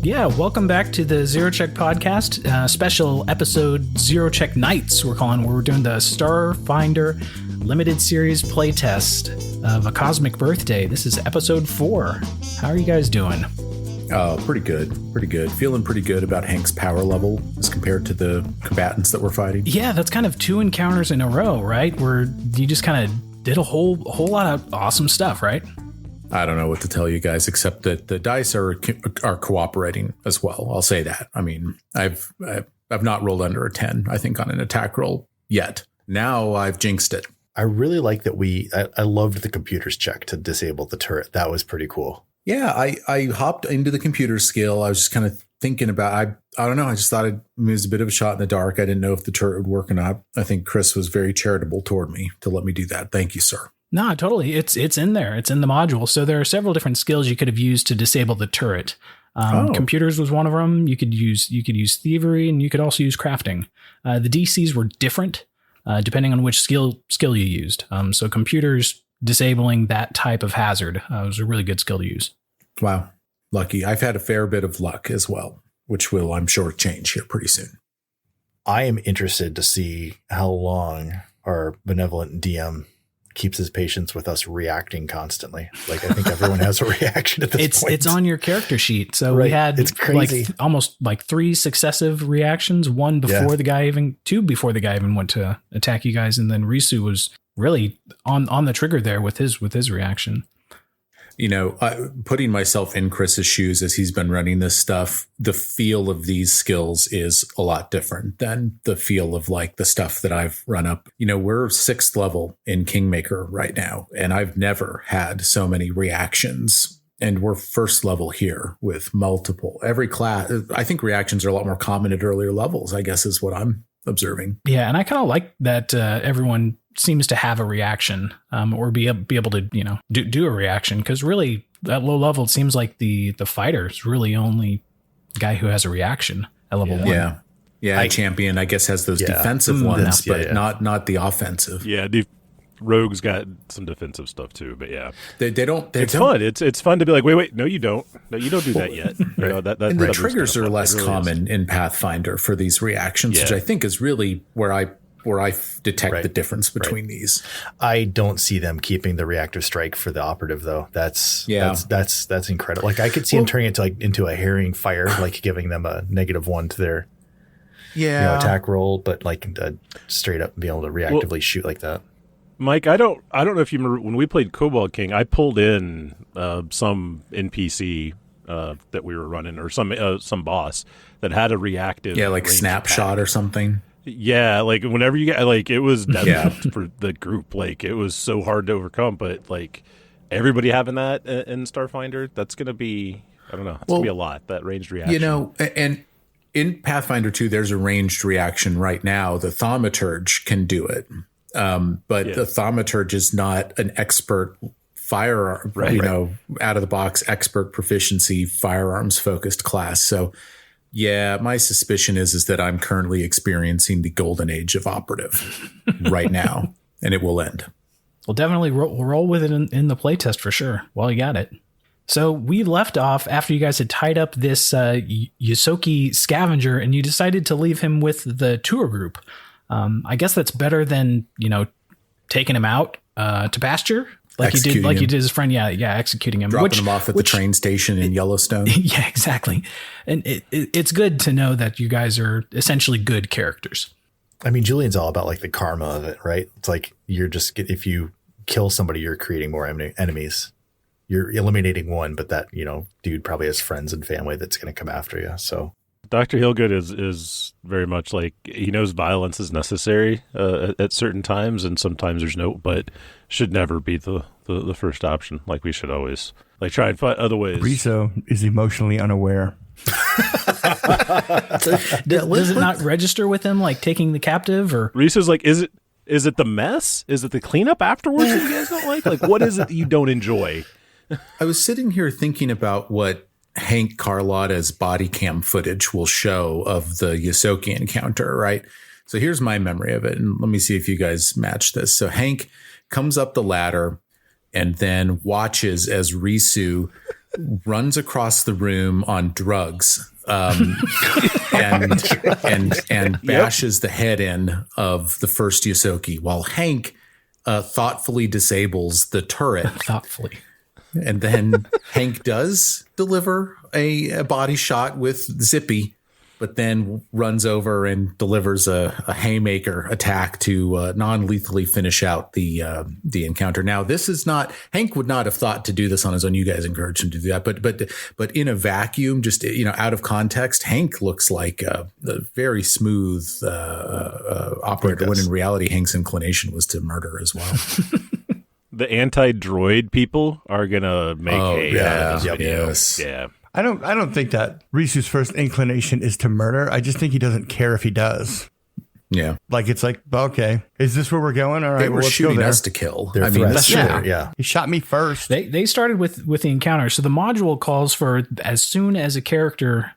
Yeah, welcome back to the Zero Check podcast, special episode Zero Check Nights, we're calling, where we're doing the Starfinder limited series playtest of A Cosmic Birthday. This is episode 4. How are you guys doing? Pretty good. Feeling pretty good about Hank's power level as compared to the combatants that we're fighting. Yeah, that's kind of 2 encounters in a row, right? Where you just kind of did a whole lot of awesome stuff, right? I don't know what to tell you guys, except that the dice are cooperating as well. I'll say that. I mean, I've not rolled under a 10, I think, on an attack roll yet. Now I've jinxed it. I really like that I loved the computer's check to disable the turret. That was pretty cool. Yeah, I hopped into the computer skill. I was just kind of thinking about, I don't know. I just thought it was a bit of a shot in the dark. I didn't know if the turret would work or not. I think Chris was very charitable toward me to let me do that. Thank you, sir. No, totally. It's in there. It's in the module. So there are several different skills you could have used to disable the turret. Computers was one of them. You could use thievery, and you could also use crafting. The DCs were different depending on which skill you used. So computers disabling that type of hazard was a really good skill to use. Wow. Lucky. I've had a fair bit of luck as well, which will, I'm sure, change here pretty soon. I am interested to see how long our benevolent DM keeps his patience with us reacting constantly. Like, I think everyone has a reaction at this point. It's on your character sheet. So we had almost 3 successive reactions, 1 before the guy even 2 before the guy even went to attack you guys. And then Risu was really on the trigger there with his reaction. You know, putting myself in Chris's shoes as he's been running this stuff, the feel of these skills is a lot different than the feel of like the stuff that I've run up. You know, we're 6th level in Kingmaker right now, and I've never had so many reactions. And we're 1st level here with multiple. Every class, I think reactions are a lot more common at earlier levels, I guess is what I'm observing. Yeah, and I kind of like that everyone seems to have a reaction or be able to, do a reaction, because really at low level it seems like the fighter is really only guy who has a reaction at level 1. Yeah, champion I guess has those defensive ones, but not the offensive. Yeah, the rogue's got some defensive stuff too, but yeah, they don't. It's fun. It's fun to be like, wait, no, you don't do that yet. And the triggers are less common in Pathfinder for these reactions, which I think is really where I detect the difference between these. I don't see them keeping the reactive strike for the operative though. That's incredible. Like, I could see him turning it into a herring fire, like giving them a -1 to their attack roll, but like straight up be able to reactively shoot like that. Mike, I don't know if you remember when we played Cobalt King, I pulled in some NPC that we were running, or some boss that had a reactive, like snapshot attack or something. Yeah, like whenever you get it was death for the group. Like, it was so hard to overcome, but like everybody having that in Starfinder, that's going to be, I don't know, it's going to be a lot, that ranged reaction. You know, and in Pathfinder 2, there's a ranged reaction right now. The Thaumaturge can do it. But the Thaumaturge is not an expert firearm, out of the box expert proficiency firearms focused class. So yeah, my suspicion is that I'm currently experiencing the golden age of operative right now, and it will end. Well, definitely roll with it in the playtest for sure while you got it. So we left off after you guys had tied up this Yosoki scavenger, and you decided to leave him with the tour group. I guess that's better than, taking him out to pasture like you did his friend. Yeah, executing him, dropping him off at the train station in Yellowstone. Yeah, exactly. And it's good to know that you guys are essentially good characters. I mean, Julian's all about like the karma of it, right? It's like if you kill somebody, you're creating more enemies. You're eliminating one, but that dude probably has friends and family that's going to come after you. So. Dr. Hillgood is very much like, he knows violence is necessary at certain times, and sometimes there's but should never be the first option. Like, we should always try and find other ways. Riso is emotionally unaware. Does it not register with him, like taking the captive? Or Riso's like, is it the mess? Is it the cleanup afterwards that you guys don't like? Like, what is it that you don't enjoy? I was sitting here thinking about what Hank Carlotta's body cam footage will show of the Yosoki encounter, right? So here's my memory of it, and let me see if you guys match this. So Hank comes up the ladder and then watches as Risu runs across the room on drugs, and bashes the head in of the first Yosoki, while Hank thoughtfully disables the turret. Thoughtfully. And then Hank does deliver a body shot with Zippy, but then runs over and delivers a haymaker attack to non-lethally finish out the encounter. Now, this is not, Hank would not have thought to do this on his own. You guys encouraged him to do that, but in a vacuum, just out of context, Hank looks like a very smooth operator. When in reality, Hank's inclination was to murder as well. The anti-droid people are gonna make hay out of this video. Yes. Yeah. I don't think that Risu's first inclination is to murder. I just think he doesn't care if he does. Yeah. Like, it's like, okay, is this where we're going? All right, They were let's shooting go there. us to kill. They're threats. Yeah. Yeah. He shot me first. They started with the encounter. So the module calls for, as soon as a character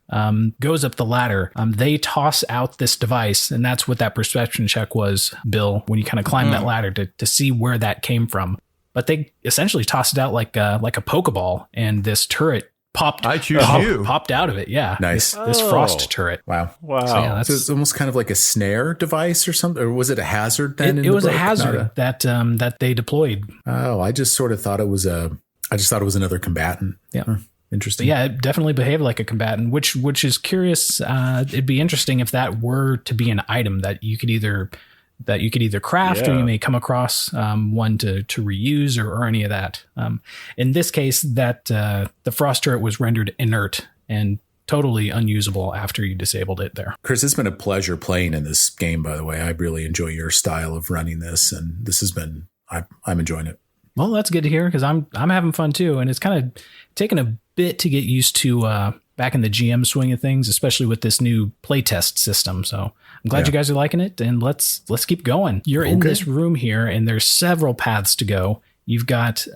goes up the ladder, they toss out this device. And that's what that perception check was, Bill, when you kind of climb that ladder to see where that came from. But they essentially tossed it out like a Pokeball, and this turret popped out of it. Yeah. Nice. This frost turret. Wow. So, yeah, So it's almost kind of like a snare device or something, or was it a hazard then? It was a hazard that they deployed. Oh, I just sort of thought it was another combatant. Yeah. Huh. Interesting. But yeah, it definitely behaved like a combatant, which is curious. It'd be interesting if that were to be an item that you could either craft, or you may come across one to reuse or any of that. In this case, that the frost turret was rendered inert and totally unusable after you disabled it there. Chris, it's been a pleasure playing in this game, by the way. I really enjoy your style of running this, and this has been, I'm enjoying it. Well, that's good to hear, because I'm having fun too, and it's kind of taken a bit to get used to back in the GM swing of things, especially with this new playtest system. So I'm glad you guys are liking it, and let's keep going. You're in this room here, and there's several paths to go. You've got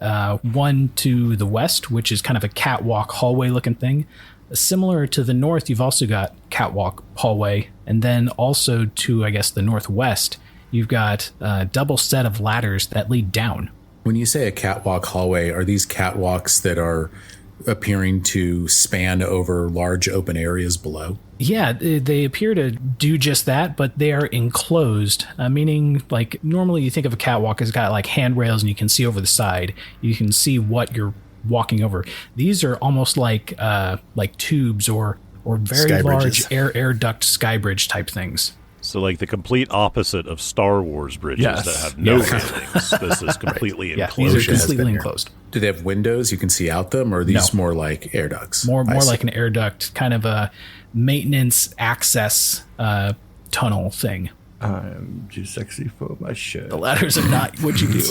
one to the west, which is kind of a catwalk hallway looking thing. Similar to the north, you've also got catwalk hallway, and then also to, I guess, the northwest, you've got a double set of ladders that lead down. When you say a catwalk hallway, are these catwalks that are appearing to span over large open areas below? Yeah, they appear to do just that, but they are enclosed, meaning like normally you think of a catwalk as got like handrails and you can see over the side. You can see what you're walking over. These are almost like tubes or very Sky large bridges. air duct sky bridge type things. So like the complete opposite of Star Wars bridges that have no railings. This is completely enclosed. These are completely enclosed. Do they have windows you can see out them, or are these more like air ducts? More like an air duct, kind of a maintenance access tunnel thing. I'm too sexy for my shirt. The ladders are not what you do.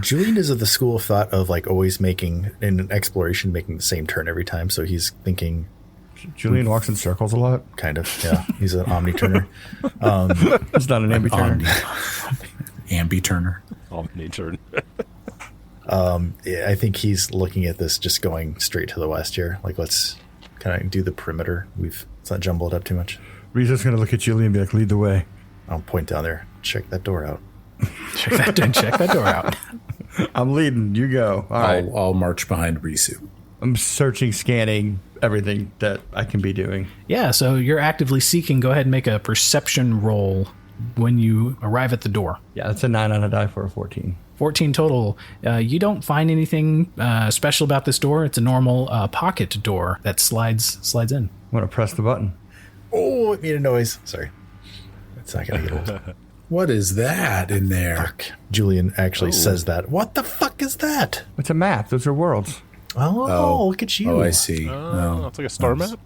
Julian is of the school of thought of like always making in an exploration, making the same turn every time. So he's thinking. Julian walks in circles a lot. Kind of, yeah. He's an omni-turner. He's not an ambi-turner. Ambi-turner. Omni-turn. Yeah, I think he's looking at this just going straight to the west here. Like, let's kind of do the perimeter. Let's not jumble it up too much. Riza's going to look at Julian and be like, lead the way. I'll point down there. Check that door out. Check that door out. I'm leading. You go. All right. I'll march behind Risu. I'm searching, scanning everything that I can be doing. Yeah, so you're actively seeking. Go ahead and make a perception roll when you arrive at the door. Yeah, that's a 9 on a die for a 14. 14 total. You don't find anything special about this door. It's a normal pocket door that slides in. I'm going to press the button. Oh, it made a noise. Sorry. It's not going to get old. What is that in there? Fuck. Julian actually says that. What the fuck is that? It's a map. Those are worlds. Oh, look at you. Oh, I see. It's like a star map.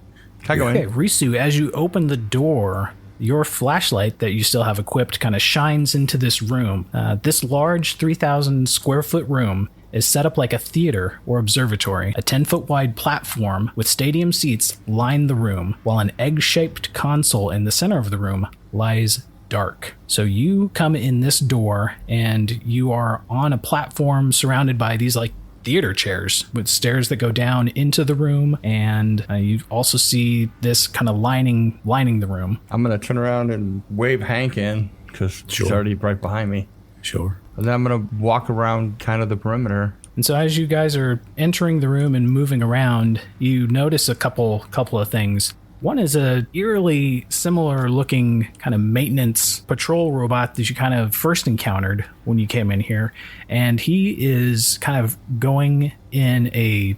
Can I go Okay, in? Risu, as you open the door, your flashlight that you still have equipped kind of shines into this room. This large 3,000 square foot room is set up like a theater or observatory. A 10-foot wide platform with stadium seats line the room, while an egg-shaped console in the center of the room lies dark. So you come in this door and you are on a platform surrounded by these like theater chairs with stairs that go down into the room, and you also see this kind of lining the room. I'm going to turn around and wave Hank in because she's already right behind me. Sure. And then I'm going to walk around kind of the perimeter And so as you guys are entering the room and moving around, you notice a couple of things. One is a eerily similar looking kind of maintenance patrol robot that you kind of first encountered when you came in here. And he is kind of going in a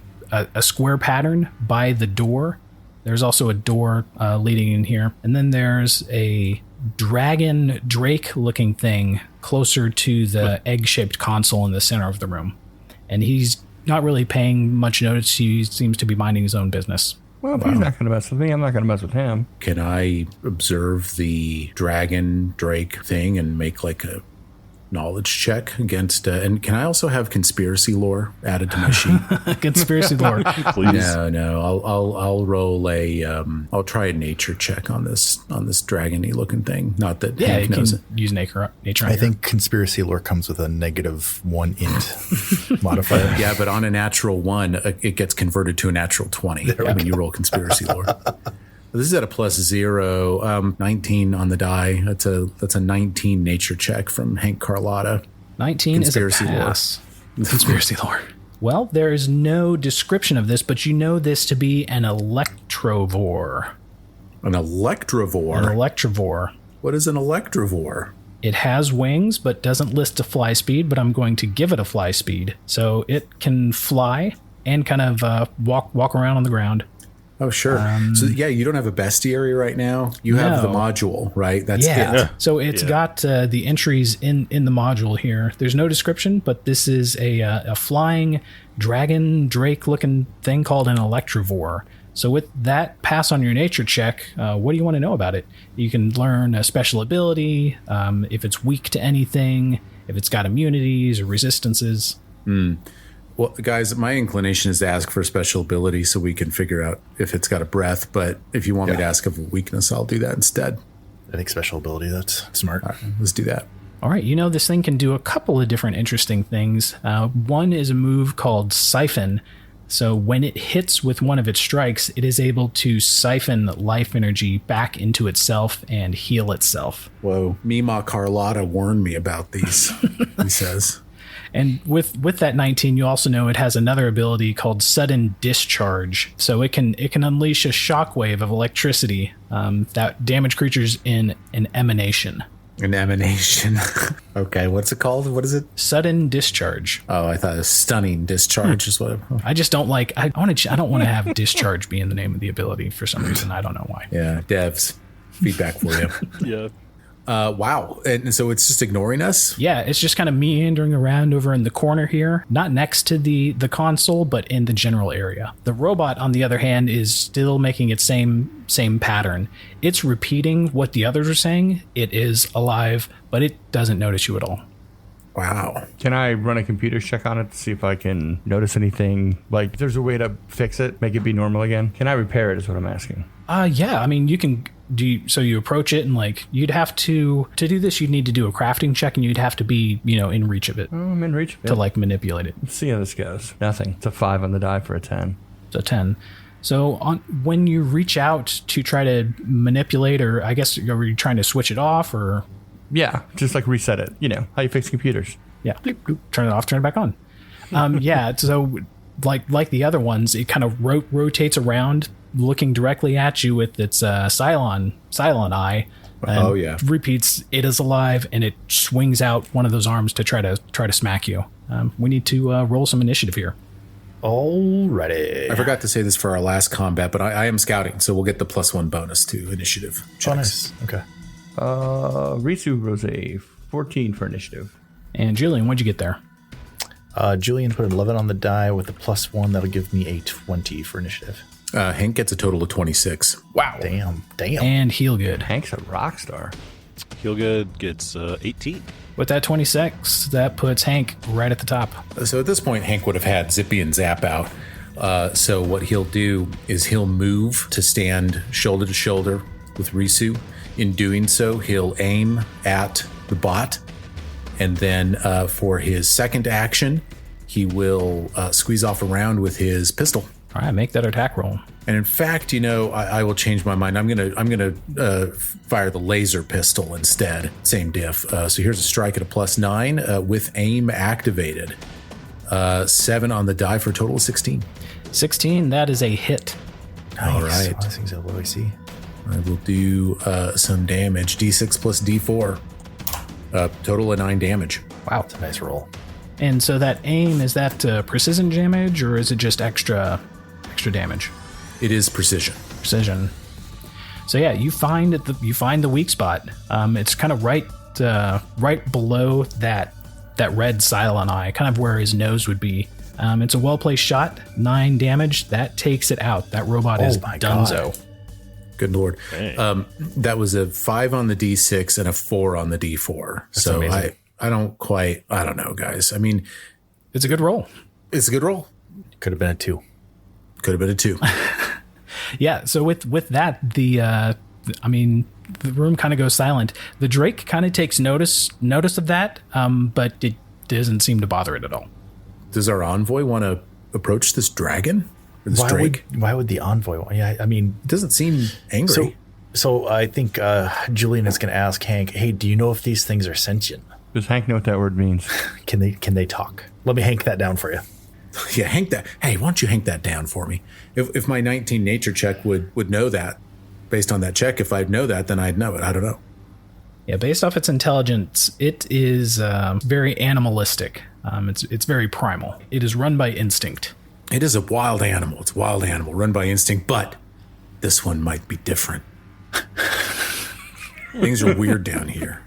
square pattern by the door. There's also a door leading in here. And then there's a dragon drake looking thing closer to the egg-shaped console in the center of the room. And he's not really paying much notice. He seems to be minding his own business. Well, if he's not going to mess with me, I'm not going to mess with him. Can I observe the dragon drake thing and make like a knowledge check against? And can I also have conspiracy lore added to my sheet? Conspiracy lore, Please. No. I'll roll a. I'll try a nature check on this dragony looking thing. Not that Hank you knows can use nature. I think conspiracy lore comes with a -1 int modifier. Yeah, but on a natural 1, it gets converted to a natural 20 when you roll conspiracy lore. This is at a +0, 19 on the die. That's a 19 nature check from Hank Carlotta. 19 Conspiracy is a pass. Conspiracy lore. Well, there is no description of this, but you know this to be an electrovore. An electrovore? An electrovore. What is an electrovore? It has wings, but doesn't list a fly speed, but I'm going to give it a fly speed. So it can fly and kind of walk around on the ground. Oh, sure. So, yeah, you don't have a bestiary right now. You have the module, right? That's it. So it's got the entries in the module here. There's no description, but this is a flying dragon drake looking thing called an electrovore. So with that pass on your nature check, what do you want to know about it? You can learn a special ability, if it's weak to anything, if it's got immunities or resistances. Well, guys, my inclination is to ask for a special ability so we can figure out if it's got a breath. But if you want me to ask of a weakness, I'll do that instead. I think special ability, that's smart. All right, let's do that. All right, this thing can do a couple of different interesting things. One is a move called Siphon. So when it hits with one of its strikes, it is able to siphon life energy back into itself and heal itself. Whoa. Mima Carlotta warned me about these, he says. And with that 19, you also know it has another ability called Sudden Discharge. So it can unleash a shockwave of electricity that damage creatures in an emanation. An emanation. Okay, what's it called? What is it? Sudden Discharge. Oh, I thought it was Stunning Discharge is what I just don't like. I don't want to have discharge be in the name of the ability for some reason. I don't know why. Yeah, devs. Feedback for you. Yeah. Wow. And so it's just ignoring us? Yeah, it's just kind of meandering around over in the corner here, not next to the console, but in the general area. The robot, on the other hand, is still making its same pattern. It's repeating what the others are saying. It is alive, but it doesn't notice you at all. Wow. Can I run a computer check on it to see if I can notice anything? Like, if there's a way to fix it, make it be normal again? Can I repair it is what I'm asking. Yeah, I mean, you can... So you approach it and you'd have to do this, you'd need to do a crafting check and you'd have to be, in reach of it. Oh, I'm in reach of it. To manipulate it. Let's see how this goes. Nothing. It's a 5 on the die for a 10. It's a 10. So when you reach out to try to manipulate, or I guess are you trying to switch it off or? Yeah, just reset it. How you fix computers. Yeah. Turn it off, turn it back on. Yeah. So like the other ones, it kind of rotates around, looking directly at you with its Cylon eye. And repeats, it is alive, and it swings out one of those arms to try to smack you. We need to roll some initiative here. Alrighty. I forgot to say this for our last combat, but I am scouting, so we'll get the +1 bonus to initiative checks. Oh, nice. Okay. Risu rolls a 14 for initiative. And Julian, what'd you get there? Julian put an 11 on the die with a +1. That'll give me a 20 for initiative. Hank gets a total of 26. Wow. Damn. And Heal Good. Hank's a rock star. Heal Good gets 18. With that 26, that puts Hank right at the top. So at this point, Hank would have had Zippy and Zap out. So what he'll do is he'll move to stand shoulder to shoulder with Risu. In doing so, he'll aim at the bot. And then for his second action, he will squeeze off a round with his pistol. All right, make that attack roll. And in fact, I will change my mind. I'm gonna fire the laser pistol instead. Same diff. So here's a strike at a +9 with aim activated. 7 on the die for a total of 16. 16, that is a hit. Nice. All right. Oh, this thing's a low AC. I will do some damage. D6 plus D4. Total of 9 damage. Wow. It's a nice roll. And so that aim, is that precision damage or is it just extra damage? It is precision. Precision. So yeah, you find the weak spot. It's kind of right below that red Cylon eye, kind of where his nose would be. It's a well-placed shot, 9 damage. That takes it out. That robot is donezo. God. Good Lord. That was a 5 on the D6 and a 4 on the D4. That's so amazing. I don't know, guys. I mean, It's a good roll. it's a good roll. Could have been a 2. Could have been a 2. Yeah, so with that, the room kind of goes silent. The Drake kind of takes notice of that, but it doesn't seem to bother it at all. Does our envoy want to approach this dragon? Or this Drake? Why would the envoy want? Yeah, I mean, It doesn't seem angry. So I think Julian is going to ask Hank, hey, do you know if these things are sentient? Does Hank know what that word means? Can they talk? Let me Hank that down for you. Yeah, Hank that. Hey, why don't you Hank that down for me? If my 19 nature check would know that, based on that check, if I'd know that, then I'd know it. I don't know. Yeah, based off its intelligence, it is very animalistic. It's very primal. It is run by instinct. It is a wild animal. It's a wild animal run by instinct, but this one might be different. Things are weird down here.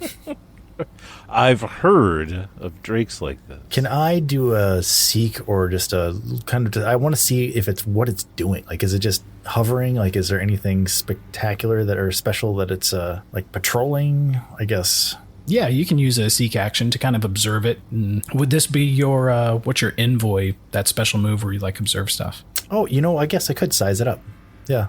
I've heard of drakes like this. Can I do a seek or just a kind of? I want to see if it's what it's doing. Like, is it just hovering? Like, is there anything spectacular that or special that it's like patrolling? I guess. Yeah, you can use a seek action to kind of observe it. And would this be your what's your envoy, that special move where you like observe stuff? Oh, I guess I could size it up. Yeah.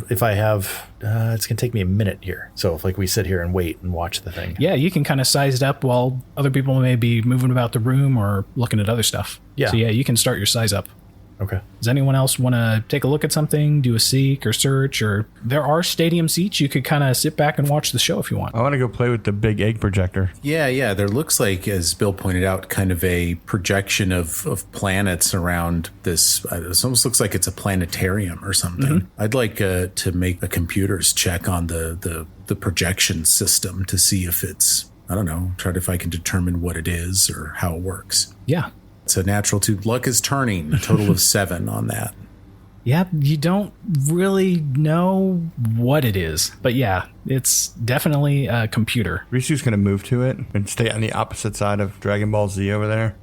If I have, it's going to take me a minute here. So if we sit here and wait and watch the thing. Yeah, you can kind of size it up while other people may be moving about the room or looking at other stuff. Yeah. So yeah, you can start your size up. Okay. Does anyone else want to take a look at something, do a seek or search, or there are stadium seats. You could kind of sit back and watch the show if you want. I want to go play with the big egg projector. Yeah. There looks like, as Bill pointed out, kind of a projection of planets around this. It almost looks like it's a planetarium or something. Mm-hmm. I'd like to make a computer's check on the projection system to see if it's, I don't know, if I can determine what it is or how it works. Yeah. It's a natural 2. Luck is turning. A total of 7 on that. Yeah, you don't really know what it is. But yeah, it's definitely a computer. Risu's going to move to it and stay on the opposite side of Dragon Ball Z over there.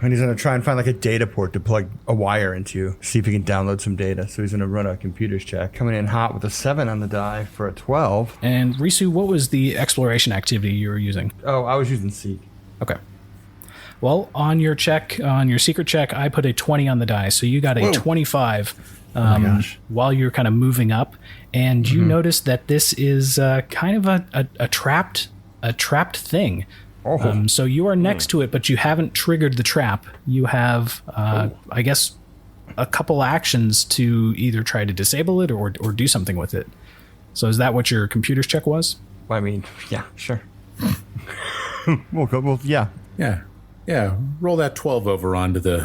And he's going to try and find a data port to plug a wire into, see if he can download some data. So he's going to run a computer's check. Coming in hot with a 7 on the die for a 12. And Risu, what was the exploration activity you were using? Oh, I was using Seek. Okay. Well, on your secret check, I put a 20 on the die, so you got a 25 while you're kind of moving up, and you notice that this is kind of a trapped thing. Oh. So you are next to it, but you haven't triggered the trap. You have, I guess, a couple actions to either try to disable it or do something with it. So is that what your computer's check was? I mean, yeah, sure. Well, yeah. Yeah, roll that 12 over onto the...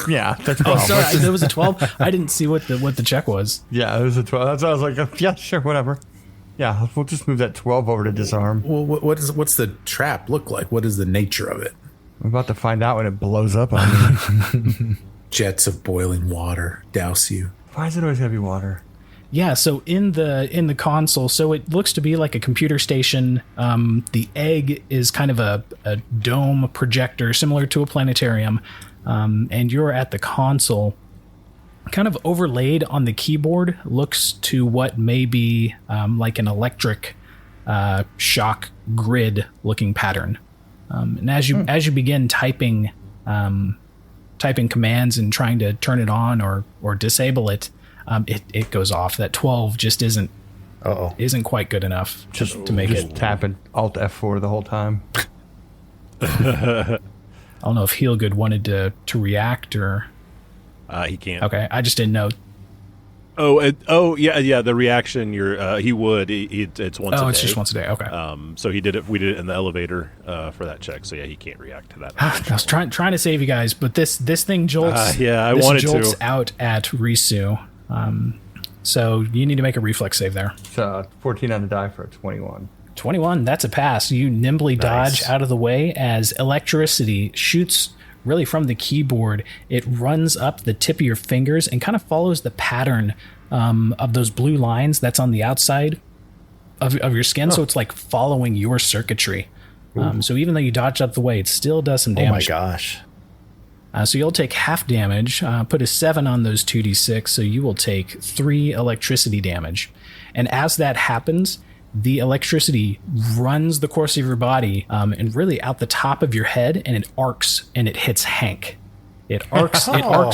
Yeah, that's 12. Oh, sorry, there was a 12? I didn't see what the check was. Yeah, it was a 12. That's why I was like, yeah, sure, whatever. Yeah, we'll just move that 12 over to disarm. Well, what's the trap look like? What is the nature of it? I'm about to find out when it blows up on me. Jets of boiling water douse you. Why is it always gotta be water? Yeah, so in the console, so it looks to be like a computer station. The egg is kind of a dome projector similar to a planetarium, and you're at the console. Kind of overlaid on the keyboard looks to what may be like an electric shock grid looking pattern. And as you begin typing commands and trying to turn it on or disable it, it goes off. That 12 just isn't quite good enough to make it. Tapping Alt F4 the whole time. I don't know if Heelgood wanted to react or. He can't. Okay, I just didn't know. Yeah. The reaction, he would. It's once a day. Oh, it's just once a day. Okay. So he did it. We did it in the elevator for that check. So yeah, he can't react to that. I was trying to save you guys, but this thing jolts. I wanted jolts to out at Risu. So you need to make a reflex save there. It's 14 on the die for a 21. 21. That's a pass. You nimbly dodge out of the way as electricity shoots really from the keyboard. It runs up the tip of your fingers and kind of follows the pattern of those blue lines that's on the outside of your skin. So it's like following your circuitry. So even though you dodged out the way, it still does some damage. Oh my gosh. So you'll take half damage, put a 7 on those 2d6, so you will take 3 electricity damage. And as that happens, the electricity runs the course of your body and really out the top of your head, and it arcs and it hits Hank. It arcs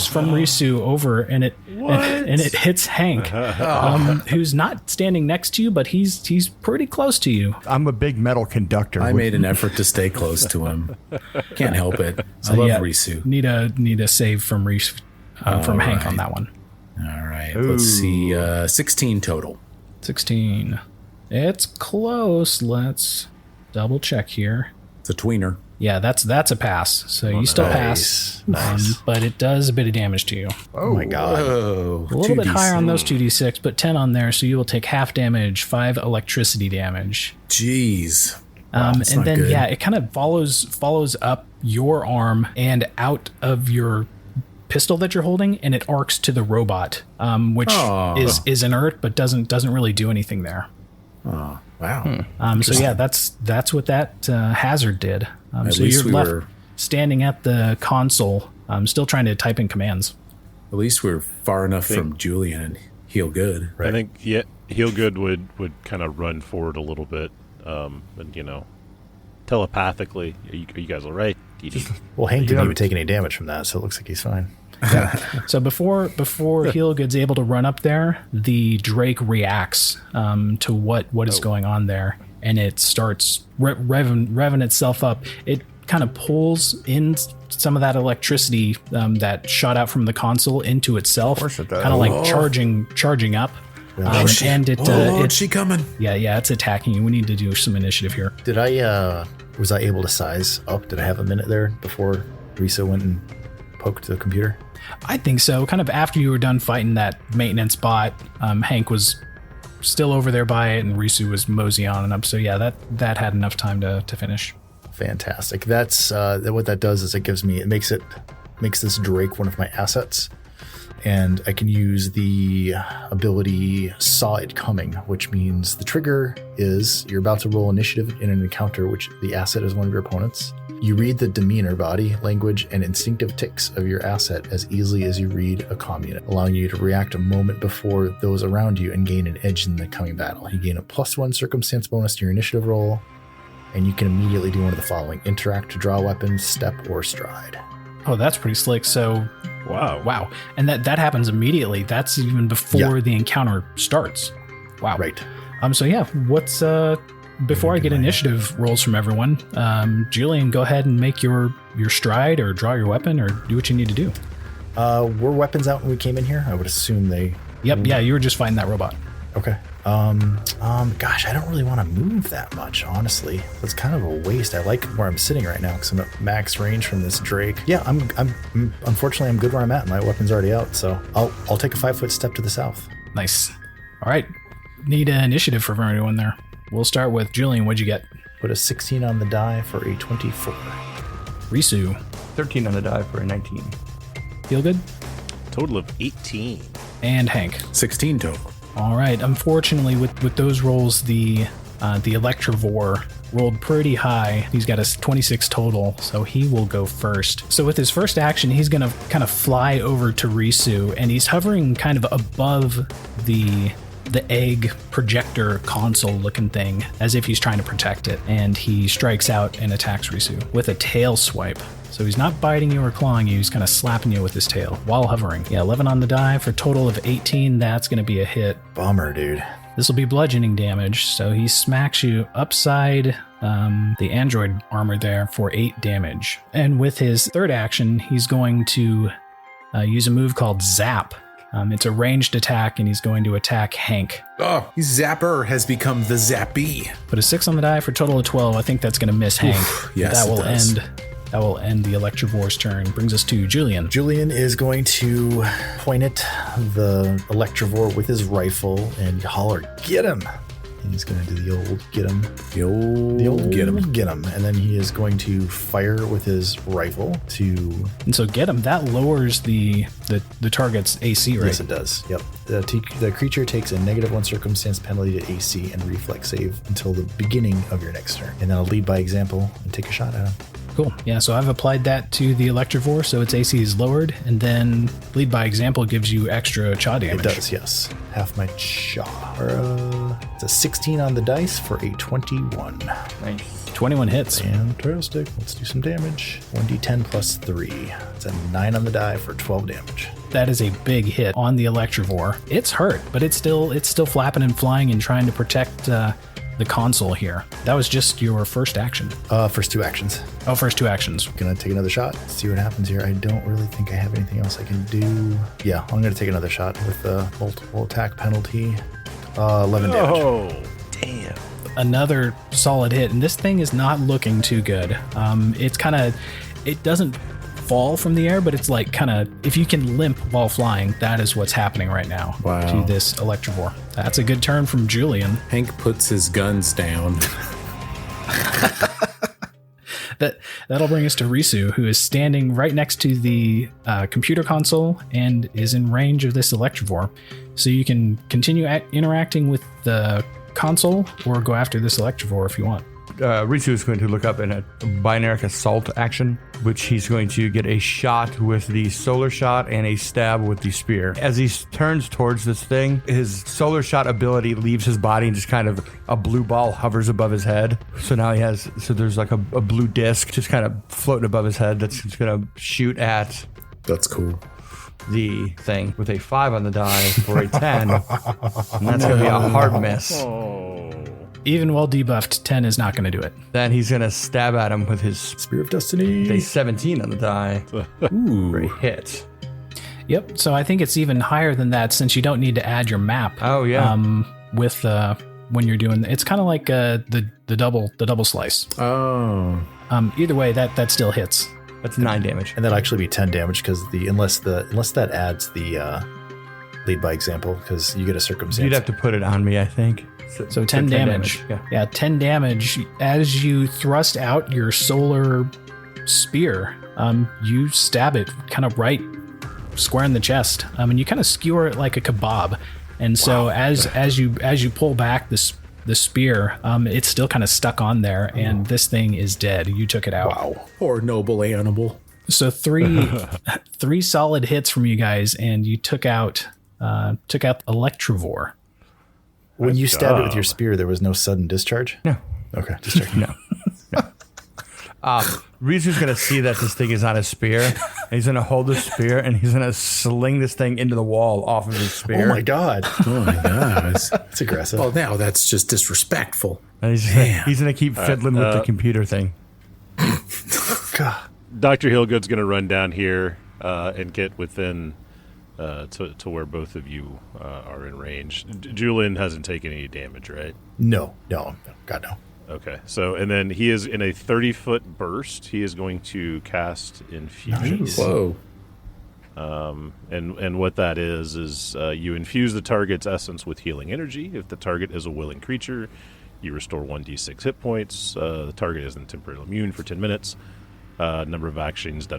from Risu over and it hits Hank, who's not standing next to you, but he's pretty close to you. I'm a big metal conductor. I made an effort to stay close to him. Can't help it. I love Risu. Need a save from from Hank on that one. All right. Let's see. 16 total. 16. It's close. Let's double check here. It's a tweener. Yeah, that's a pass. So you still pass, but it does a bit of damage to you. Oh my god! Whoa, A little bit higher on those 2d6, but 10 on there, so you will take half damage, 5 electricity damage. Jeez. Wow, and then good. it kind of follows up your arm and out of your pistol that you're holding, and it arcs to the robot, which is inert but doesn't really do anything there. Oh wow! So yeah, that's what that hazard did. So least you're left standing at the console, still trying to type in commands. At least we're far enough from Julian and Heal Good. Right? I think Heal Good would kind of run forward a little bit, and telepathically, are you guys all right? Well, Hank didn't even take any damage from that, so it looks like he's fine. So before Heal Good's able to run up there, the Drake reacts to what is going on there, and it starts revving itself up. It kind of pulls in some of that electricity that shot out from the console into itself, kind of like charging up. And she coming? Yeah, it's attacking you. We need to do some initiative here. Was I able to size up? Did I have a minute there before Risa went and poked the computer? I think so. Kind of after you were done fighting that maintenance bot, Hank was still over there by it, and Risu was moseying on up. So yeah, that had enough time to finish. Fantastic. That's what that does is it makes this Drake one of my assets, and I can use the ability Saw It Coming, which means the trigger is you're about to roll initiative in an encounter which the asset is one of your opponents. You read the demeanor, body, language, and instinctive tics of your asset as easily as you read a comm unit, allowing you to react a moment before those around you and gain an edge in the coming battle. You gain a +1 circumstance bonus to your initiative roll, and you can immediately do one of the following: interact to draw weapons, step, or stride. Oh, that's pretty slick. So, wow. And that happens immediately. That's even before the encounter starts. Wow. Right. So yeah, what's before I get initiative rolls from everyone, Julian, go ahead and make your stride or draw your weapon or do what you need to do. Were weapons out when we came in here? I would assume they... Yep, yeah, you were just fighting that robot. Okay. Gosh, I don't really want to move that much, honestly. It's kind of a waste. I like where I'm sitting right now because I'm at max range from this Drake. Yeah, I'm unfortunately I'm good where I'm at. My weapon's already out, so I'll take a 5-foot step to the south. Nice. All right. Need an initiative for everyone there. We'll start with Julian. What'd you get? Put a 16 on the die for a 24. Risu. 13 on the die for a 19. Feel good? Total of 18. And Hank. 16 total. All right. Unfortunately, with those rolls, the Electrovore rolled pretty high. He's got a 26 total, so he will go first. So with his first action, he's going to kind of fly over to Risu, and he's hovering kind of above the egg projector console looking thing as if he's trying to protect it, and he strikes out and attacks Risu with a tail swipe. So he's not biting you or clawing you, he's kind of slapping you with his tail while hovering. Yeah, 11 on the die for a total of 18. That's going to be a hit. Bummer, dude. This will be bludgeoning damage, so he smacks you upside the android armor there for 8 damage. And with his third action, he's going to use a move called Zap. It's a ranged attack, and he's going to attack Hank. Oh, Zapper has become the Zappy. Put a 6 on the die for a total of 12. I think that's going to miss Hank. Yes, That will end the Electrovore's turn. Brings us to Julian. Julian is going to point at the Electrovore with his rifle and holler, "Get him!" And he's going to do the old get him. The old get him. And then he is going to fire with his rifle to... And so get him, that lowers the target's AC, right? Yes, it does. Yep. The creature takes a -1 circumstance penalty to AC and reflex save until the beginning of your next turn. And then I'll lead by example and take a shot at him. Cool. Yeah, so I've applied that to the Electrovore, so its AC is lowered, and then lead by example gives you extra chaw damage. It does, yes. Half my chaw. It's a 16 on the dice for a 21. Nice. 21 hits. Fantastic. Let's do some damage. 1d10 plus 3. It's a 9 on the die for 12 damage. That is a big hit on the Electrovore. It's hurt, but it's still flapping and flying and trying to protect the console here. That was just your first action. First 2 actions. Oh, first 2 actions. Gonna take another shot. See what happens here. I don't really think I have anything else I can do. Yeah, I'm gonna take another shot with the multiple attack penalty. 11 damage. Oh, damn. Another solid hit, and this thing is not looking too good. It doesn't fall from the air, but it's like kind of, if you can limp while flying, that is what's happening right now to this Electrovore. That's a good turn from Julian. Hank puts his guns down. That'll bring us to Risu, who is standing right next to the computer console and is in range of this Electrovore. So you can continue interacting with the console or go after this Electrovore if you want. Risu is going to look up in a binary assault action, which he's going to get a shot with the solar shot and a stab with the spear. As he turns towards this thing, his solar shot ability leaves his body and just kind of a blue ball hovers above his head. So now there's like a blue disc just kind of floating above his head that's just going to shoot at... That's cool. The thing with a 5 on the die for a 10. And that's going to be a hard miss. Oh. Even well debuffed, 10 is not going to do it. Then he's going to stab at him with his Spear of Destiny. a 17 on the die for a hit. Yep. So I think it's even higher than that since you don't need to add your map. Oh yeah. With when you're doing, it's kind of like the double slice. Oh. Either way, that still hits. That's 9 damage. And that'll actually be 10 damage because unless that adds the lead by example, because you get a circumstance. You'd have to put it on me, I think. So 10 damage. Yeah, 10 damage. As you thrust out your solar spear, you stab it kind of right square in the chest. And you kind of skewer it like a kebab. And so as you pull back the spear, it's still kind of stuck on there, and this thing is dead. You took it out. Wow. Poor noble animal. So three solid hits from you guys, and you took out Electrovore. When you stabbed it with your spear, there was no sudden discharge? No. Okay, just checking. No. Rizu's going to see that this thing is on his spear, and he's going to hold the spear, and he's going to sling this thing into the wall off of his spear. Oh my god. That's aggressive. Well, now that's just disrespectful. And he's going to keep fiddling with the computer thing. God. Dr. Hillgood's going to run down here and get within to where both of you are in range. Julian hasn't taken any damage, right? No. God, no. Okay, so and then he is in a 30-foot burst. He is going to cast Infusion. Nice. Whoa. And what that is you infuse the target's essence with healing energy. If the target is a willing creature, you restore 1d6 hit points. The target isn't temporarily immune for 10 minutes. Number of actions, So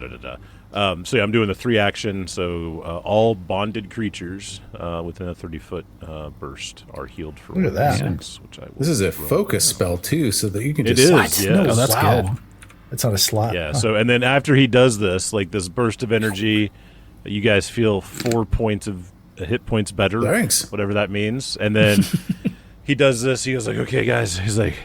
yeah, I'm doing the 3 action. So all bonded creatures within a 30-foot burst are healed for 1d6. Which I will This is a focus spell too, so that you can just. It is. What? Yeah. No, that's good. That's not a slot. Yeah. So and then after he does this, like this burst of energy, you guys feel 4 points of hit points better. Thanks. Whatever that means. And then he does this. He goes like, "Okay, guys." He's like,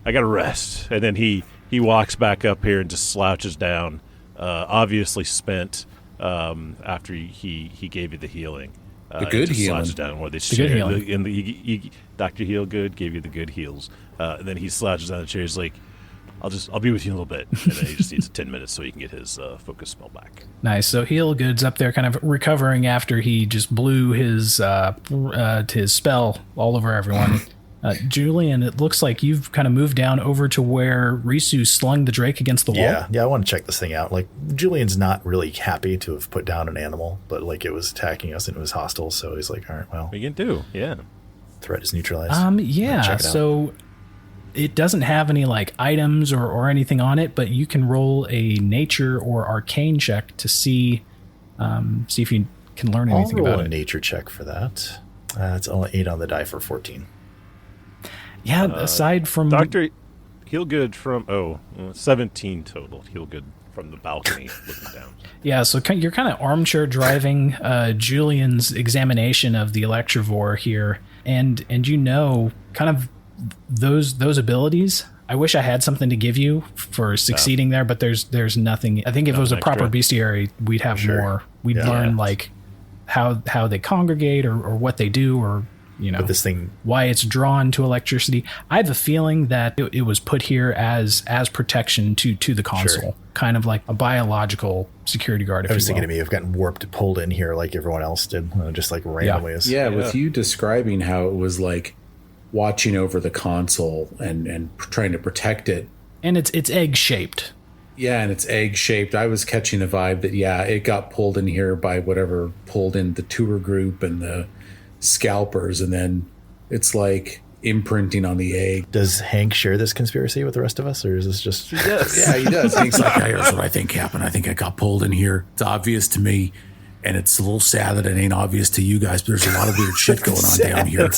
"I gotta rest." And then he walks back up here and just slouches down, obviously spent after he gave you the healing. The good healing. Slouches down where they The good healing. And Dr. Healgood gave you the good heals. And then he slouches down the chair. He's like, I'll be with you in a little bit. And then he just needs 10 minutes so he can get his focus spell back. Nice. So Healgood's up there kind of recovering after he just blew his spell all over everyone. Julian, it looks like you've kind of moved down over to where Risu slung the Drake against the wall. Yeah, I want to check this thing out. Like, Julian's not really happy to have put down an animal, but like it was attacking us and it was hostile, so he's like, all right, well. What you can do, yeah. Threat is neutralized. Yeah, so it doesn't have any like items or anything on it, but you can roll a nature or arcane check to see if you can learn anything about it. I'll roll a nature check for that. It's only 8 on the die for 14. Yeah, aside from... Dr. Healgood from... 17 total. Healgood from the balcony looking down. Yeah, so you're kind of armchair driving Julian's examination of the Electivore here, and you know kind of those abilities. I wish I had something to give you for succeeding there, but there's nothing. I think if it was a proper bestiary, we'd have more. We'd learn like how they congregate or what they do, or but this thing, why it's drawn to electricity. I have a feeling that it was put here as protection to the console, kind of like a biological security guard. I was thinking to me, I've gotten warped, pulled in here like everyone else did, just like randomly. Yeah, with you describing how it was like watching over the console and trying to protect it, and it's egg shaped. Yeah, and it's egg shaped. I was catching the vibe that it got pulled in here by whatever pulled in the tour group and the scalpers, and then it's like imprinting on the egg. Does Hank share this conspiracy with the rest of us, or is this just... Yes. Yeah, he does. Hank's like, here's what I think happened. I think I got pulled in here. It's obvious to me, and it's a little sad that it ain't obvious to you guys, but there's a lot of weird shit going on down here.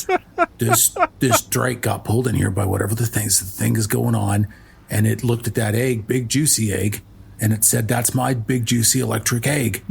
This Drake got pulled in here by whatever the thing is going on, and it looked at that egg, big juicy egg, and it said, that's my big juicy electric egg.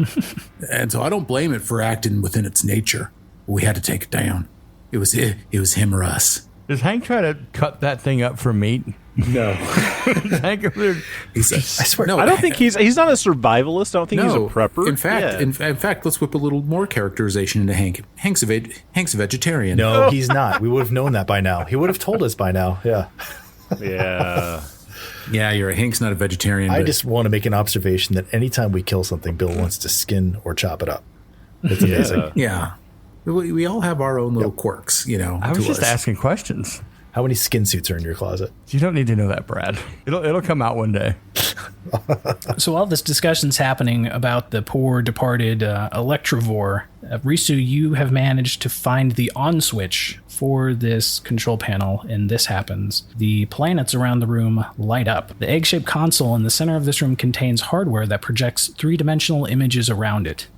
And so I don't blame it for acting within its nature. We had to take it down. It was him or us. Does Hank try to cut that thing up for meat? No. Hank, I swear, no. I don't think he's not a survivalist. I don't think he's a prepper. In fact, let's whip a little more characterization into Hank. Hank's a vegetarian. No, he's not. We would have known that by now. He would have told us by now. Yeah. Yeah. Yeah, you're right. Hank's not a vegetarian. I just want to make an observation that anytime we kill something, Bill wants to skin or chop it up. It's amazing. Yeah. We all have our own little quirks, I was just asking questions. How many skin suits are in your closet? You don't need to know that, Brad. It'll come out one day. So while this discussion's happening about the poor departed Electivore, Risu, you have managed to find the on switch for this control panel, and this happens. The planets around the room light up. The egg-shaped console in the center of this room contains hardware that projects three-dimensional images around it.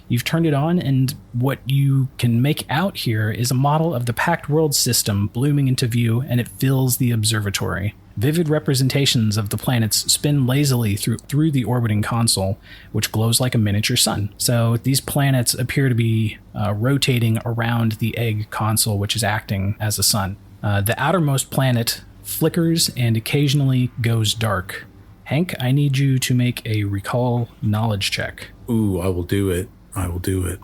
You've turned it on, and what you can make out here is a model of the Packed World system blooming into view, and it fills the observatory. Vivid representations of the planets spin lazily through the orbiting console, which glows like a miniature sun. So these planets appear to be rotating around the egg console, which is acting as a sun. The outermost planet flickers and occasionally goes dark. Hank, I need you to make a recall knowledge check. Ooh, I will do it.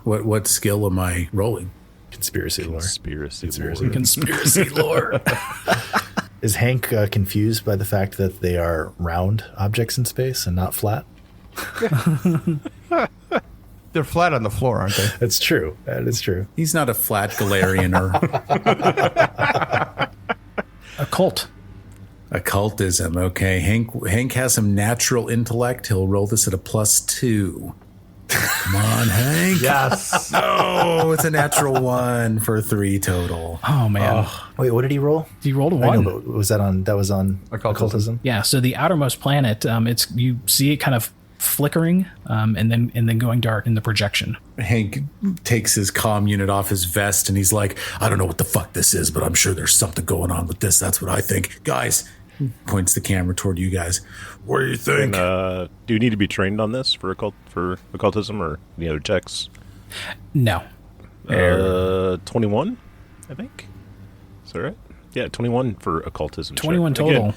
What skill am I rolling? Conspiracy lore. Conspiracy lore. Is Hank confused by the fact that they are round objects in space and not flat? They're flat on the floor, aren't they? That's true. That is true. He's not a flat Galarian or Occult. Occultism. Okay, Hank has some natural intellect. He'll roll this at a +2. Come on, Hank. Yes. No, it's a natural 1 for 3 total. Oh, man. Wait, what did he roll? He rolled a 1. I know, but that was on occultism? Yeah, so the outermost planet, you see it kind of flickering and then going dark in the projection. Hank takes his comm unit off his vest and he's like, I don't know what the fuck this is, but I'm sure there's something going on with this. That's what I think. Guys, points the camera toward you guys. What do you think? And, do you need to be trained on this for occultism or any other checks? No. 21, I think. Is that right? Yeah, 21 for occultism. 21 check. total. Again,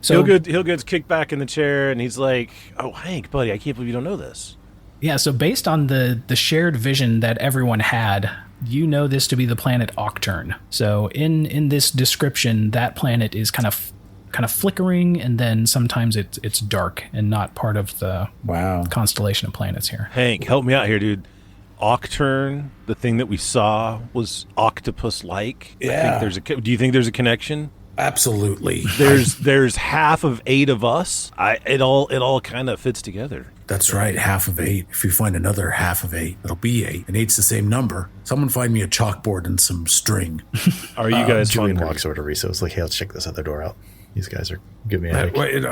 So Healgood's kicked back in the chair and he's like, "Oh, Hank, buddy, I can't believe you don't know this." Yeah, so based on the shared vision that everyone had, you know this to be the planet Octurne. So in this description, that planet is kind of kind of flickering, and then sometimes it's dark and not part of the constellation of planets here. Hank, help me out here, dude. Octurne, the thing that we saw was octopus-like. Yeah. Do you think there's a connection? Absolutely. There's half of 8 of us. It all kind of fits together. That's right, half of 8. If you find another half of 8, it'll be 8. And 8's the same number. Someone find me a chalkboard and some string. Are you guys Julian hungry? walks over to Riso. It's like, hey, let's check this other door out. These guys are giving me a headache.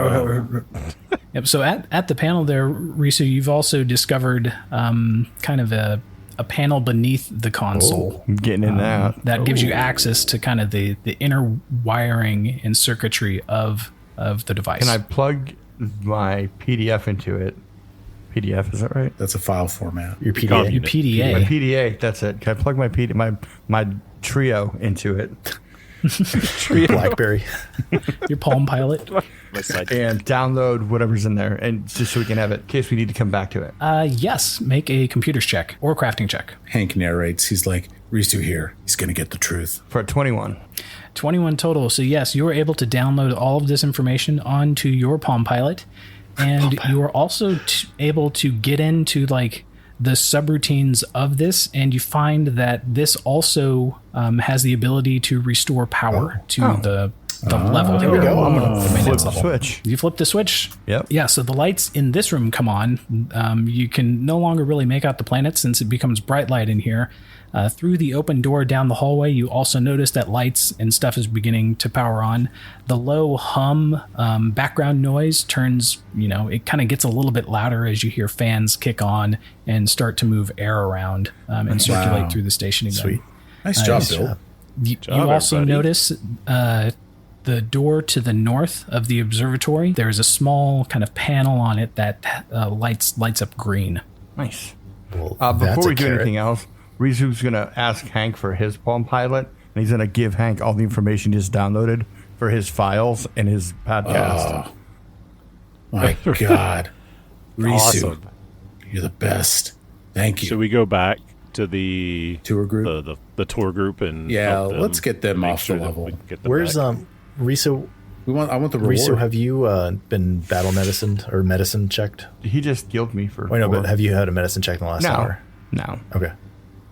Yep. So at the panel there, Riso, you've also discovered kind of a panel beneath the console. I'm getting in that gives you access to kind of the inner wiring and circuitry of the device. Can I plug my PDF into it? PDF, is that right? That's a file format. Your PDA. Your PDA. My PDA, that's it. Can I plug my Trio into it? Trio. BlackBerry. Your Palm Pilot. And download whatever's in there, and just so we can have it in case we need to come back to it. Yes. Make a computers check or crafting check. Hank narrates. He's like, Risu here. He's going to get the truth. For 21. 21 total. So yes, you were able to download all of this information onto your Palm Pilot. And you are also able to get into like the subroutines of this, and you find that this also has the ability to restore power to the level. There we go. I'm going to flip the level. switch. You flip the switch? Yep. Yeah, so the lights in this room come on. You can no longer really make out the planet since it becomes bright light in here. Through the open door down the hallway, you also notice that lights and stuff is beginning to power on. The low hum background noise turns, it kind of gets a little bit louder as you hear fans kick on and start to move air around and circulate through the station again. Sweet. Nice job, Bill. You also notice the door to the north of the observatory. There's a small kind of panel on it that lights up green. Nice. Well, before we do anything else, Rizu's going to ask Hank for his Palm Pilot, and he's going to give Hank all the information he just downloaded for his files and his podcast. Oh, my God. Risu, Awesome. you're the best. Thank you. Should we go back to the tour group? The tour group and let's get them off the level. Where's Riso? I want the reward. Riso, have you been battle medicined or medicine checked? He just healed me for. Wait, no, but have you had a medicine check in the last hour? No. Okay.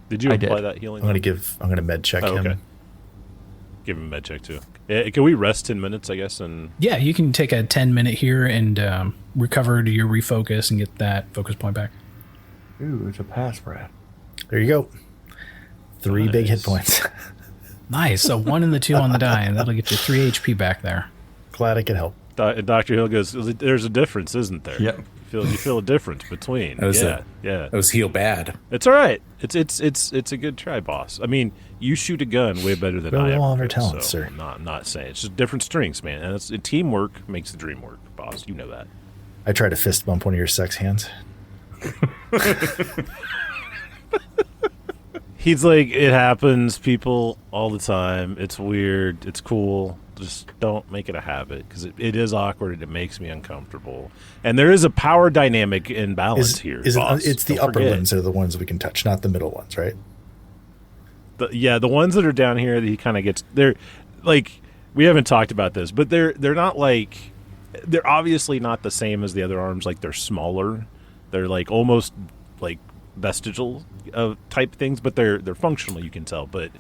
Did you apply did. that healing? I'm gonna med check him. Okay. Give him a med check too. Can we rest 10 minutes, I guess? And yeah, you can take a 10-minute here and recover to your refocus and get that focus point back. Ooh, it's a pass, Brad. There you go. 3 big hit points. Nice. So 1 and the 2 on the die, and that'll get you 3 HP back there. Glad I could help. Dr. Hill goes, there's a difference, isn't there? Yep. You feel a difference between. That yeah. was heal bad. It's all right. It's a good try, boss. I mean, you shoot a gun way better than I ever all of our could, talents, so sir. I'm not saying. It's just different strengths, man. And teamwork makes the dream work, boss. You know that. I tried to fist bump one of your sex hands. He's like, it happens, people, all the time. It's weird. It's cool. Just don't make it a habit because it is awkward and it makes me uncomfortable. And there is a power dynamic imbalance here. Boss. It's the Don't upper forget. limbs that are the ones we can touch, not the middle ones, right? The ones that are down here that he kind of gets, they're like, we haven't talked about this, but they're not like, they're obviously not the same as the other arms. Like they're smaller. They're like almost like vestigial type things, but they're functional. You can tell, but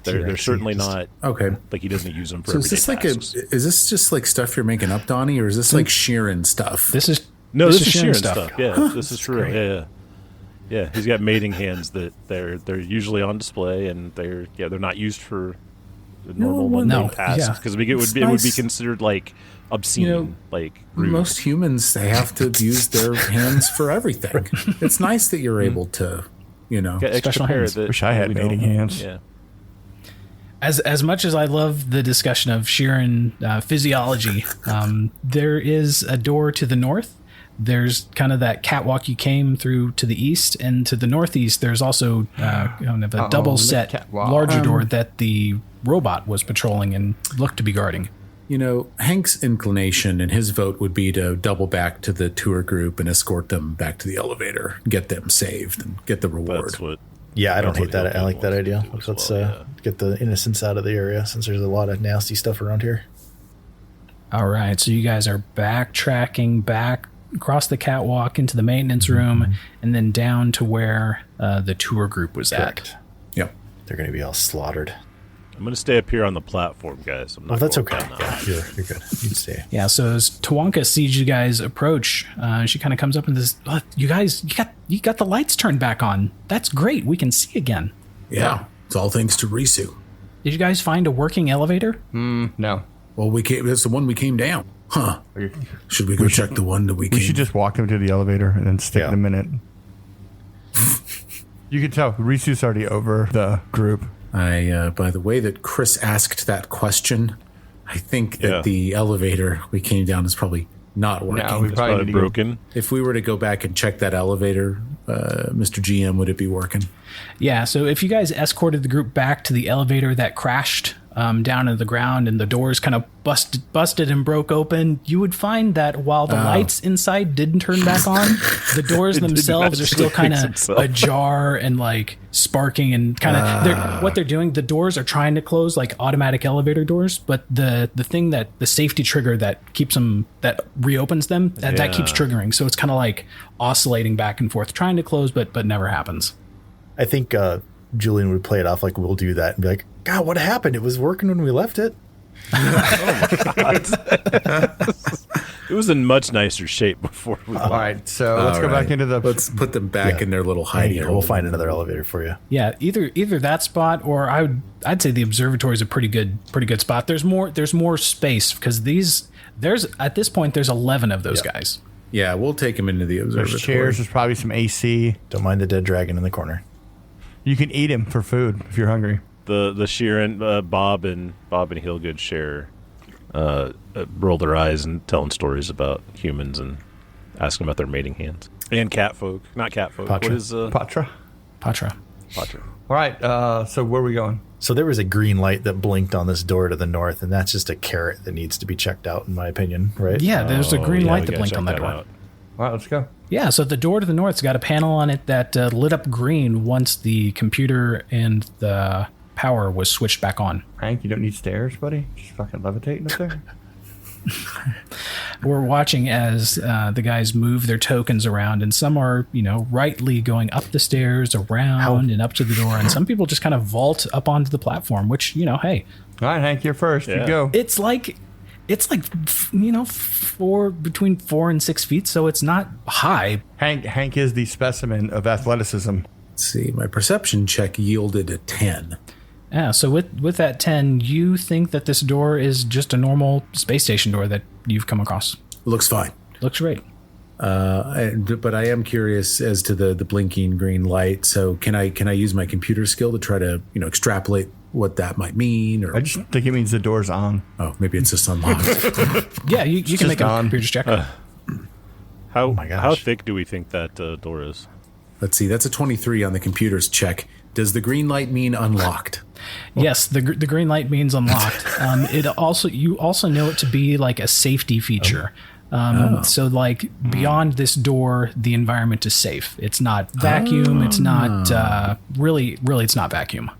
they're certainly not. Okay. Like he doesn't use them for. So is this is this just like stuff you're making up, Donnie, or is this like Sheeran stuff? This is Sheeran stuff. Yeah, this is for real. great. Yeah. He's got mating hands that they're usually on display, and they're not used for the normal mundane tasks because it would be considered like obscene, like rude. Most humans, they have to use their hands for everything. It's nice that you're able to, Got extra special pair hands. that Wish I had we mating don't. hands. Yeah. As much as I love the discussion of Sheeran physiology, there is a door to the north. There's kind of that catwalk you came through to the east, and to the northeast, there's also kind of a double set catwalk. larger door that the robot was patrolling and looked to be guarding. Hank's inclination and his vote would be to double back to the tour group and escort them back to the elevator, get them saved, and get the reward. That's what. Yeah, I don't hate That's what that. I like that Hilton idea. wants to do as Let's well, yeah. get the innocents out of the area since there's a lot of nasty stuff around here. All right, so you guys are backtracking back across the catwalk into the maintenance room and then down to where the tour group was at. Yep. They're going to be all slaughtered. I'm going to stay up here on the platform, guys. I'm not that's going okay. down now. Yeah, you're good. You can stay. Yeah, so as Tawanka sees you guys approach, she kind of comes up and says, oh, you guys, you got the lights turned back on. That's great. We can see again. Yeah. It's all thanks to Risu. Did you guys find a working elevator? No. Well, that's the one we came down. Huh. Should we go check the one that we came? We should just walk him to the elevator and then stick them in it. You can tell Risu's already over the group. By the way that Chris asked that question, I think that the elevator we came down is probably not working. No, we probably need to broken. If we were to go back and check that elevator, Mr. GM, would it be working? Yeah, so if you guys escorted the group back to the elevator that crashed down into the ground and the doors kind of busted and broke open, you would find that while the lights inside didn't turn back on, the doors themselves are still kind of ajar and like sparking and kind of what they're doing. The doors are trying to close like automatic elevator doors, but the thing that the safety trigger that keeps them, that reopens them, that keeps triggering. So it's kind of like oscillating back and forth, trying to close, but never happens. I think Julian would play it off like we'll do that and be like, God, what happened? It was working when we left it. Oh my God. It was in much nicer shape before we All right, so let's go back into the... Let's put them back in their little hidey hole. We'll find another elevator for you. Yeah, either that spot, or I'd say the observatory is a pretty good spot. There's more space because at this point there's 11 of those guys. Yeah, we'll take them into the observatory. There's chairs. There's probably some AC. Don't mind the dead dragon in the corner. You can eat him for food if you're hungry. The Sheeran, Bob and Hilgood share roll their eyes and telling stories about humans and asking about their mating hands. And cat folk. Not cat folk. Patra. What is Patra. Patra. All right, so where are we going? So there was a green light that blinked on this door to the north, and that's just a carrot that needs to be checked out, in my opinion, right? Yeah, there's a green light that blinked on that door. All right, let's go. Yeah, so the door to the north's got a panel on it that lit up green once the computer and the power was switched back on. Hank, you don't need stairs, buddy? Just fucking levitating up there? We're watching as the guys move their tokens around, and some are, rightly going up the stairs, around, and up to the door, and some people just kind of vault up onto the platform, which, hey. All right, Hank, you're first. Yeah. You go. It's like between 4 and 6 feet, so it's not high. Hank is the specimen of athleticism. Let's see, my perception check yielded a 10. Yeah, so with that 10, you think that this door is just a normal space station door that you've come across. Looks fine. Looks great. But I am curious as to the blinking green light. So can I use my computer skill to try to extrapolate what that might mean? Or I just think it means the door's on. oh, maybe it's just unlocked. Yeah, you can make on. a computer check. How thick do we think that door is? Let's see. That's a 23 on the computer's check. Does the green light mean unlocked? Yes, the green light means unlocked. You also know it to be like a safety feature. So like beyond this door, the environment is safe. It's not vacuum. It's not really. It's not vacuum.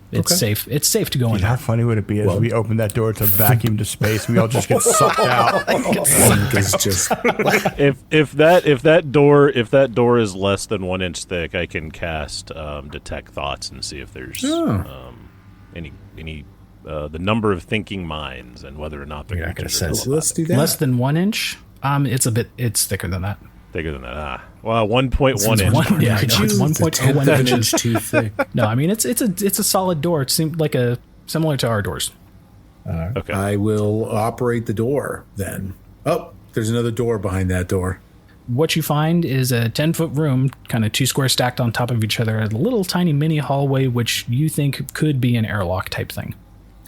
It's safe. It's safe to go in. How funny would it be as we open that door to vacuum to space? We all just get sucked out. If that door is less than 1 inch thick, I can cast detect thoughts and see if there's any the number of thinking minds and whether or not they're not going to So sense. let's do that. Less than 1 inch. It's thicker than that. Thicker than that. Well, 1.1 inch. Yeah, it's 1.01 an inches. inch too thick. No, I mean it's a solid door. It seemed like similar to our doors. Okay. I will operate the door then. Oh, there's another door behind that door. What you find is a 10-foot room, kind of 2 squares stacked on top of each other, a little tiny mini hallway, which you think could be an airlock type thing.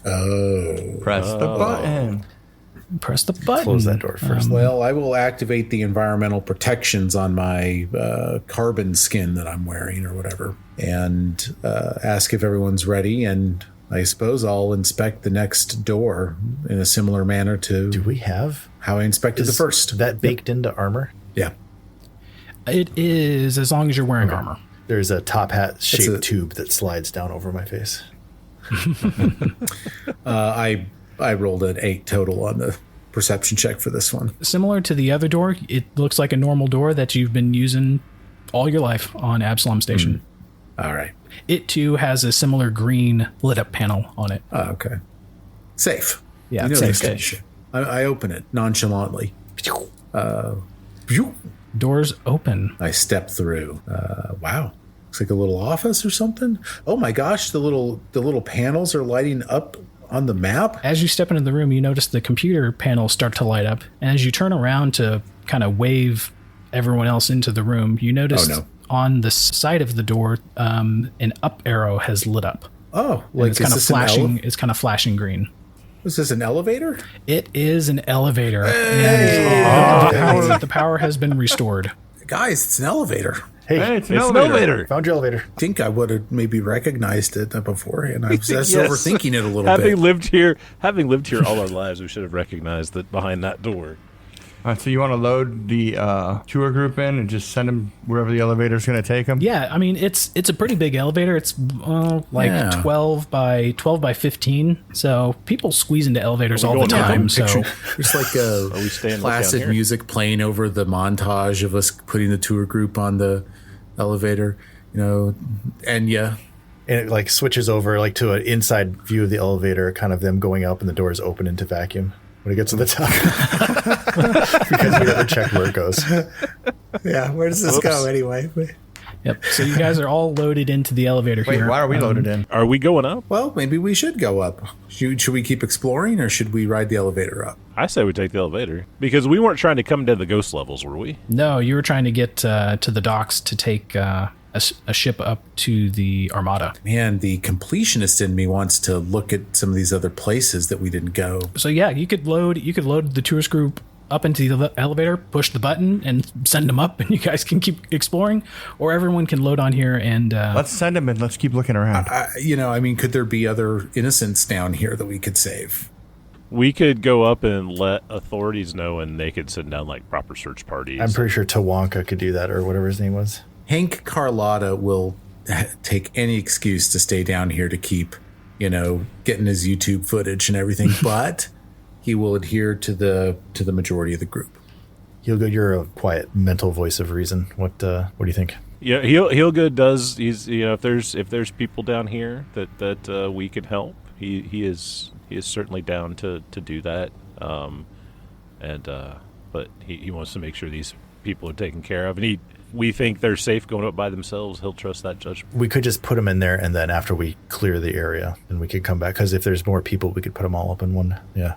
Oh. Press the button. Press the button. Close that door first. Well, I will activate the environmental protections on my carbon skin that I'm wearing or whatever and ask if everyone's ready. And I suppose I'll inspect the next door in a similar manner to Do we have how I inspected the first. that baked into armor? Yeah. It is, as long as you're wearing armor. There's a top hat shaped tube that slides down over my face. I rolled an 8 total on the perception check for this one. Similar to the other door, it looks like a normal door that you've been using all your life on Absalom Station. All right. It too has a similar green lit up panel on it. Oh, okay. Safe. Yeah, you know safe. these shit. I open it nonchalantly. Doors open. I step through. Wow. Looks like a little office or something. Oh my gosh, the little panels are lighting up on the map. As you step into the room, you notice the computer panels start to light up. And as you turn around to kind of wave everyone else into the room, you notice on the side of the door, an up arrow has lit up. Oh, like it's kind of flashing. It's kind of flashing green. Is this an elevator? It is an elevator. Hey! And the power has been restored. Guys, it's an elevator. Hey, it's an elevator. Found your elevator. I think I would have maybe recognized it beforehand. I was Yes. overthinking it a little Having bit. lived here all our lives, we should have recognized that behind that door. All right, so you want to load the tour group in and just send them wherever the elevator's going to take them? Yeah, I mean it's a pretty big elevator. It's 12 by 15. So people squeeze into elevators all the time. So It's like a classic music playing over the montage of us putting the tour group on the elevator, and yeah. And it like switches over like to an inside view of the elevator, kind of them going up and the doors open into vacuum when it gets to the top. Because you never check where it goes. Yeah, where does this go anyway? Yep. So you guys are all loaded into the elevator Wait, here. why are we loaded in? Are we going up? Well, maybe we should go up. Should we keep exploring, or should we ride the elevator up? I say we take the elevator. Because we weren't trying to come to the ghost levels, were we? No, you were trying to get to the docks to take a ship up to the Armada. Man, the completionist in me wants to look at some of these other places that we didn't go. So yeah, you could load the tourist group up into the elevator, push the button, and send them up, and you guys can keep exploring, or everyone can load on here and... let's send them and let's keep looking around. Could there be other innocents down here that we could save? We could go up and let authorities know, and they could send down, like, proper search parties. I'm pretty sure Tawanka could do that, or whatever his name was. Hank Carlotta will take any excuse to stay down here to keep, getting his YouTube footage and everything, but he will adhere to the majority of the group. You're a quiet mental voice of reason. What do you think? Yeah, Heelgood does. He's if there's people down here that we can help, he is certainly down to do that. But he wants to make sure these people are taken care of, and we think they're safe going up by themselves. He'll trust that judgment. We could just put them in there, and then after we clear the area, then we could come back. Because if there's more people, we could put them all up in one. Yeah.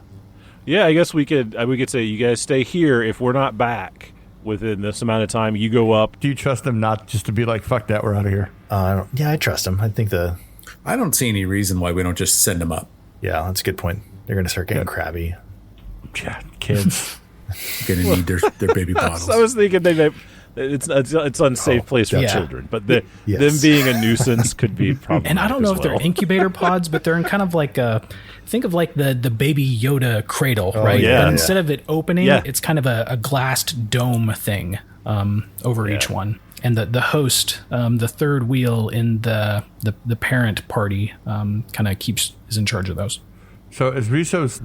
Yeah, I guess we could say you guys stay here. If we're not back within this amount of time, you go up. Do you trust them not just to be like, fuck that, we're out of here? I trust them. I think I don't see any reason why we don't just send them up. Yeah, that's a good point. They're going to start getting crabby. Yeah, kids. Going to need their baby bottles. I was thinking it's unsafe place for children, but them being a nuisance could be problematic. And I don't know if they're incubator pods, but they're in kind of like think of like the baby Yoda cradle, right? Yeah, but instead of it opening, it's kind of a glassed dome thing over each one. And the host, the third wheel in the parent party, kind of is in charge of those. So as Riso's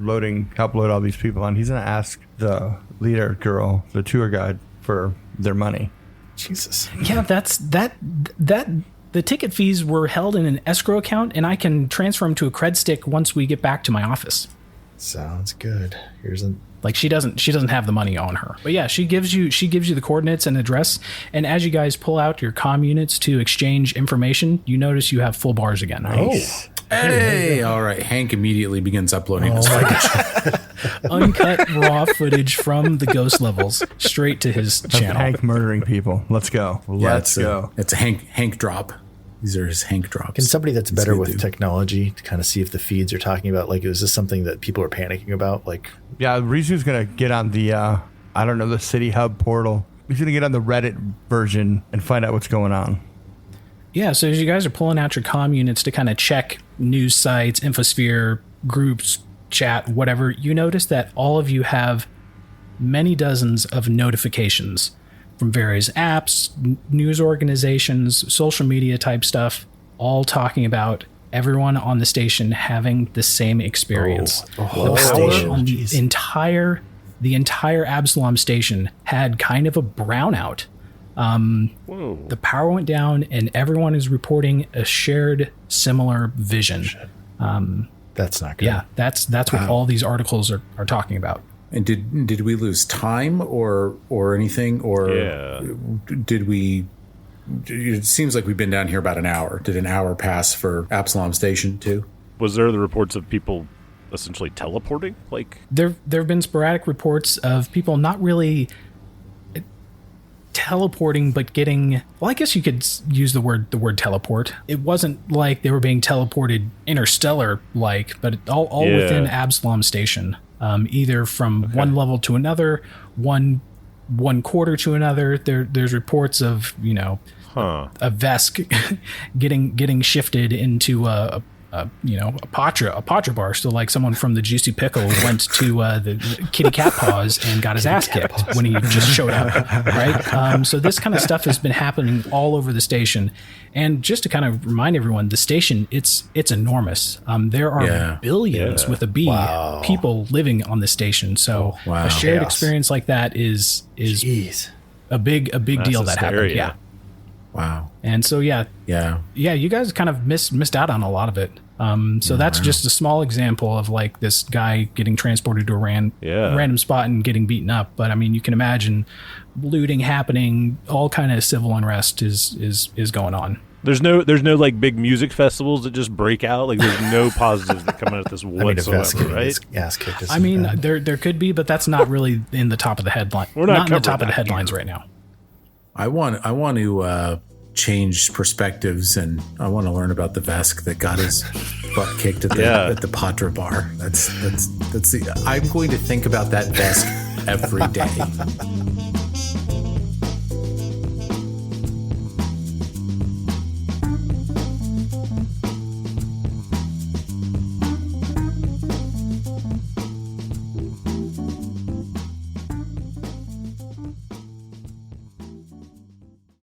help load all these people on, he's going to ask the leader girl, the tour guide, for their money. Jesus. Yeah, the ticket fees were held in an escrow account, and I can transfer them to a cred stick once we get back to my office. Sounds good. She doesn't have the money on her, but yeah, she gives you the coordinates and address. And as you guys pull out your comm units to exchange information, you notice you have full bars again. Nice. Oh. Hey, all right. Hank immediately begins uploading this footage. Uncut raw footage from the ghost levels straight to his channel. Hank murdering people. Let's go. Let's go. It's a Hank drop. These are his Hank drops. Can somebody that's better with technology to kind of see if the feeds are talking about, like, is this something that people are panicking about? Like, yeah, Rizu's going to get on the, the City Hub portal. He's going to get on the Reddit version and find out what's going on. Yeah, so as you guys are pulling out your comm units to kind of check news sites, infosphere, groups, chat, whatever, you notice that all of you have many dozens of notifications from various apps, news organizations, social media type stuff, all talking about everyone on the station having the same experience. The power station. on the entire Absalom station had kind of a brownout. The power went down, and everyone is reporting a shared similar vision. That's not good. Yeah, that's what all these articles are talking about. And did we lose time or anything, or did we? It seems like we've been down here about an hour. Did an hour pass for Absalom Station too? Was there the reports of people essentially teleporting? Like there have been sporadic reports of people not really teleporting, but getting, well, I guess you could use the word teleport. It wasn't like they were being teleported interstellar like, but all within Absalom Station, either from one level to another, one quarter to another. There's reports of, you know, a Vesk getting shifted into a Patra bar. So like someone from the Juicy Pickle went to the Kitty Cat Paws and got his ass kicked when he just showed up, right? So this kind of stuff has been happening all over the station. And just to kind of remind everyone, the station, it's enormous. There are billions with a B people living on the station. So a shared experience like that is a big deal that happened. Yeah. Wow. And so, yeah, you guys kind of missed out on a lot of it. So that's just a small example of like this guy getting transported to a random spot and getting beaten up. But I mean, you can imagine looting happening, all kind of civil unrest is going on. There's no like big music festivals that just break out. Like there's no positives that come out of this whatsoever, right? Ass kicked. I mean, there could be, but that's not really in the top of the headline. We're not in the top of the headlines right now. I want to change perspectives, and I want to learn about the Vesk that got his butt kicked at the Patra bar. That's I'm going to think about that Vesk every day.